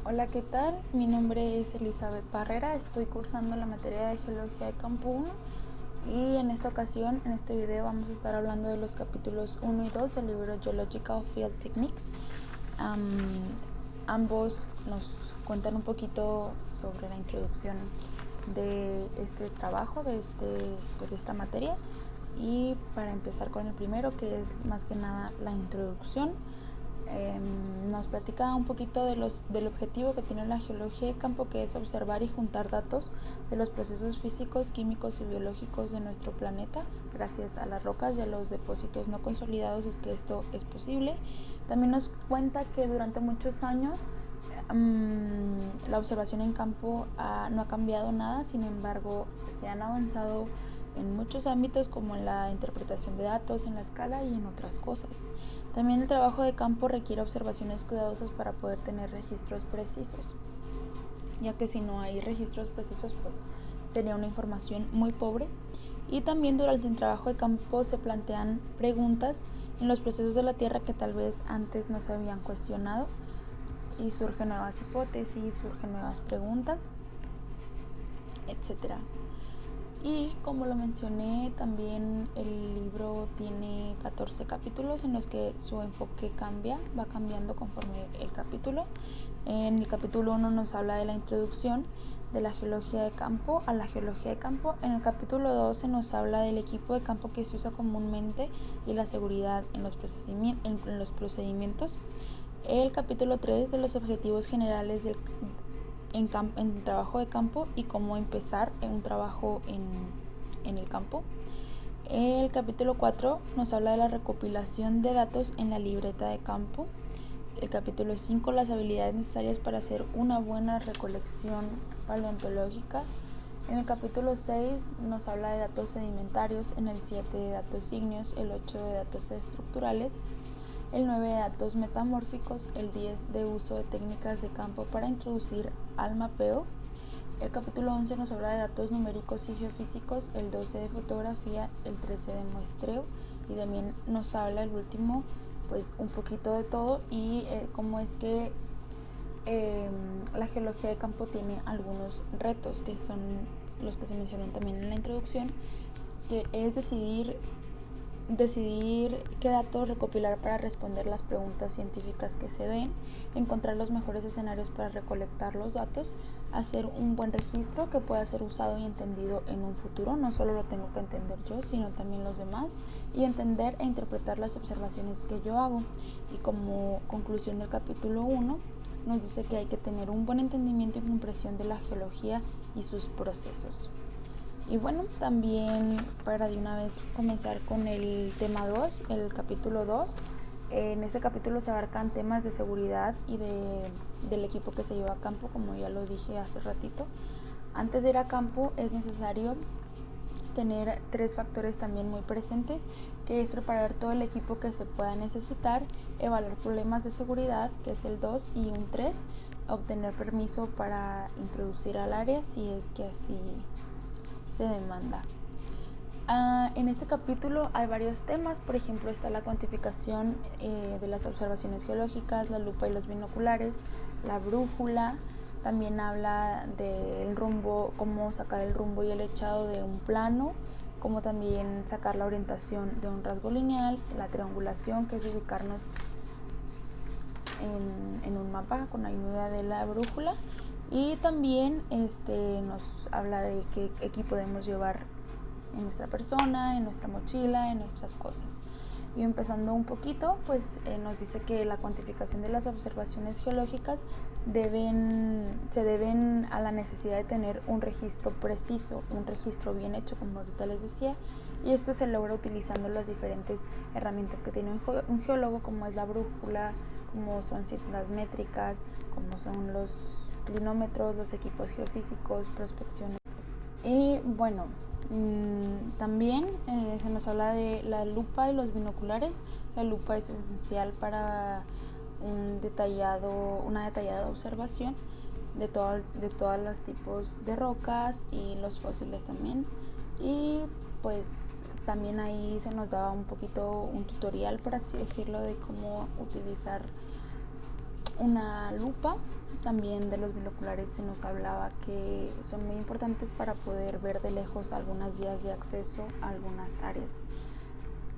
Hola, ¿qué tal? Mi nombre es Elizabeth Barrera, estoy cursando la materia de Geología de Campo 1 y en esta ocasión, en este video, vamos a estar hablando de los capítulos 1 y 2 del libro Geological Field Techniques. Ambos nos cuentan un poquito sobre la introducción de este trabajo, de esta materia. Y para empezar con el primero, que es más que nada la introducción, nos platica un poquito del objetivo que tiene la geología de campo, que es observar y juntar datos de los procesos físicos, químicos y biológicos de nuestro planeta. Gracias a las rocas y a los depósitos no consolidados es que esto es posible. También nos cuenta que durante muchos años la observación en campo no ha cambiado nada, sin embargo se han avanzado en muchos ámbitos, como en la interpretación de datos, en la escala y en otras cosas. También el trabajo de campo requiere observaciones cuidadosas para poder tener registros precisos, ya que si no hay registros precisos, pues sería una información muy pobre. Y también durante el trabajo de campo se plantean preguntas en los procesos de la Tierra que tal vez antes no se habían cuestionado, y surgen nuevas hipótesis, surgen nuevas preguntas, etcétera. Y como lo mencioné, también el libro tiene 14 capítulos en los que su enfoque va cambiando conforme el capítulo. En el capítulo 1 nos habla de la introducción de la geología de campo a la geología de campo. En el capítulo 2 se nos habla del equipo de campo que se usa comúnmente y la seguridad en los procedimientos. El capítulo 3 de los objetivos generales en trabajo de campo y cómo empezar en un trabajo en el campo. El capítulo 4 nos habla de la recopilación de datos en la libreta de campo. El capítulo 5, las habilidades necesarias para hacer una buena recolección paleontológica. En el capítulo 6 nos habla de datos sedimentarios, en el 7 de datos ígneos, el 8 de datos estructurales, el 9 de datos metamórficos, el 10 de uso de técnicas de campo para introducir al mapeo. El capítulo 11 nos habla de datos numéricos y geofísicos, el 12 de fotografía, el 13 de muestreo, y también nos habla el último, pues un poquito de todo, y cómo es que la geología de campo tiene algunos retos, que son los que se mencionan también en la introducción, que es decidir qué datos recopilar para responder las preguntas científicas que se den, encontrar los mejores escenarios para recolectar los datos, hacer un buen registro que pueda ser usado y entendido en un futuro. No solo lo tengo que entender yo, sino también los demás, y entender e interpretar las observaciones que yo hago. Y como conclusión del capítulo 1, nos dice que hay que tener un buen entendimiento y comprensión de la geología y sus procesos. Y bueno, también para de una vez comenzar con el tema 2, el capítulo 2, en este capítulo se abarcan temas de seguridad y del equipo que se lleva a campo, como ya lo dije hace ratito. Antes de ir a campo es necesario tener 3 factores también muy presentes, que es preparar todo el equipo que se pueda necesitar, evaluar problemas de seguridad, que es el 2, y un 3, obtener permiso para introducir al área si es que así se demanda. En este capítulo hay varios temas. Por ejemplo, está la cuantificación de las observaciones geológicas, la lupa y los binoculares, la brújula. También habla del rumbo, cómo sacar el rumbo y el echado de un plano, como también sacar la orientación de un rasgo lineal, la triangulación, que es ubicarnos en un mapa con ayuda de la brújula. Y también nos habla de qué equipo podemos llevar en nuestra persona, en nuestra mochila, en nuestras cosas. Y empezando un poquito, pues nos dice que la cuantificación de las observaciones geológicas se deben a la necesidad de tener un registro preciso, un registro bien hecho, como ahorita les decía, y esto se logra utilizando las diferentes herramientas que tiene un geólogo, como es la brújula, como son cintas métricas, como son los clinómetros, los equipos geofísicos, prospecciones. Y bueno, también se nos habla de la lupa y los binoculares. La lupa es esencial para una detallada observación de todos los tipos de rocas y los fósiles también. Y pues también ahí se nos daba un poquito un tutorial, por así decirlo, de cómo utilizar una lupa. También de los binoculares se nos hablaba que son muy importantes para poder ver de lejos algunas vías de acceso a algunas áreas.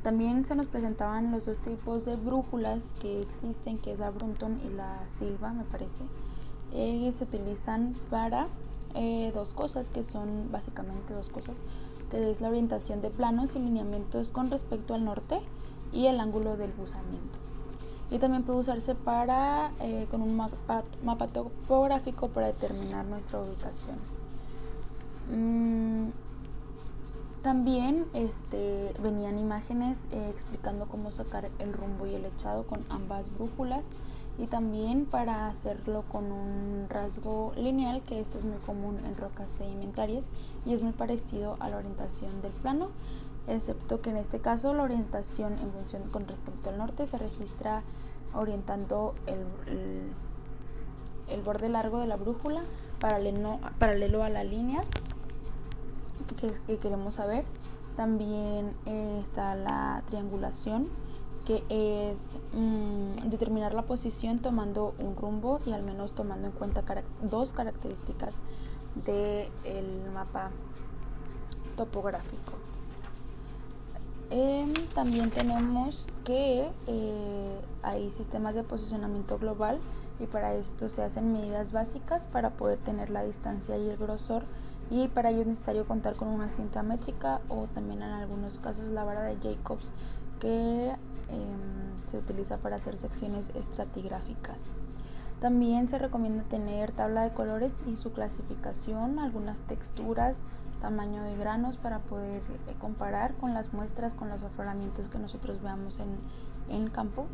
También se nos presentaban los dos tipos de brújulas que existen, que es la Brunton y la Silva, me parece. Se utilizan para dos cosas, que son básicamente dos cosas, que es la orientación de planos y lineamientos con respecto al norte y el ángulo del buzamiento. Y también puede usarse para con un mapa topográfico para determinar nuestra ubicación. También venían imágenes explicando cómo sacar el rumbo y el echado con ambas brújulas, y también para hacerlo con un rasgo lineal, que esto es muy común en rocas sedimentarias y es muy parecido a la orientación del plano, excepto que en este caso la orientación en función con respecto al norte se registra orientando el borde largo de la brújula paralelo a la línea que queremos saber. También está la triangulación, que es determinar la posición tomando un rumbo y al menos tomando en cuenta dos características del mapa topográfico. También tenemos que hay sistemas de posicionamiento global, y para esto se hacen medidas básicas para poder tener la distancia y el grosor, y para ello es necesario contar con una cinta métrica o también en algunos casos la vara de Jacobs, que se utiliza para hacer secciones estratigráficas. También se recomienda tener tabla de colores y su clasificación, algunas texturas, tamaño de granos para poder comparar con las muestras, con los afloramientos que nosotros veamos en campo.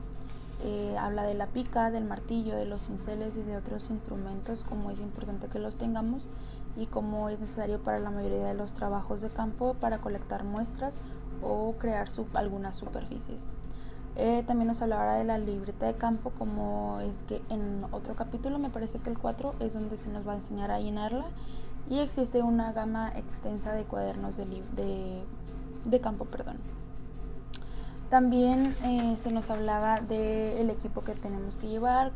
Habla de la pica, del martillo, de los cinceles y de otros instrumentos, como es importante que los tengamos y como es necesario para la mayoría de los trabajos de campo para colectar muestras o crear algunas superficies. También nos hablará de la libreta de campo, como es que en otro capítulo, me parece que el 4, es donde se nos va a enseñar a llenarla, y existe una gama extensa de cuadernos de campo. También se nos hablaba del equipo que tenemos que llevar,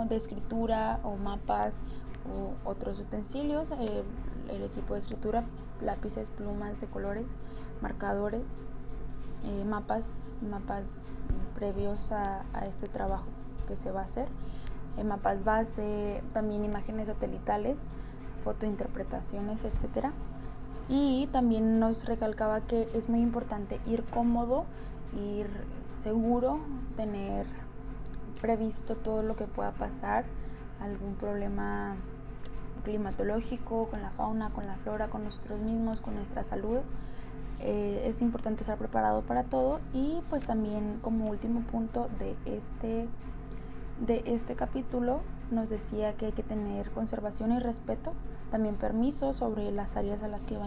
de escritura o mapas o otros utensilios. El equipo de escritura: lápices, plumas de colores, marcadores, mapas previos a este trabajo que se va a hacer, mapas base, también imágenes satelitales, fotointerpretaciones, etc. Y también nos recalcaba que es muy importante ir cómodo, ir seguro, tener previsto todo lo que pueda pasar, algún problema climatológico con la fauna, con la flora, con nosotros mismos, con nuestra salud. Es importante estar preparado para todo. Y pues también, como último punto de este capítulo, nos decía que hay que tener conservación y respeto, también permiso sobre las áreas a las que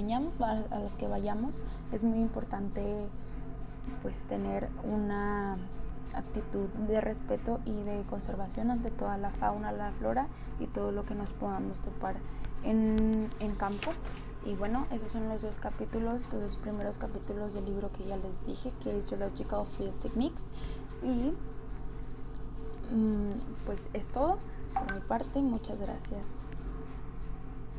vayamos. Es muy importante pues tener una actitud de respeto y de conservación ante toda la fauna, la flora y todo lo que nos podamos topar en campo. Y bueno, esos son los dos primeros capítulos del libro que ya les dije, que es Geological Field Techniques. Y pues es todo por mi parte. Muchas gracias.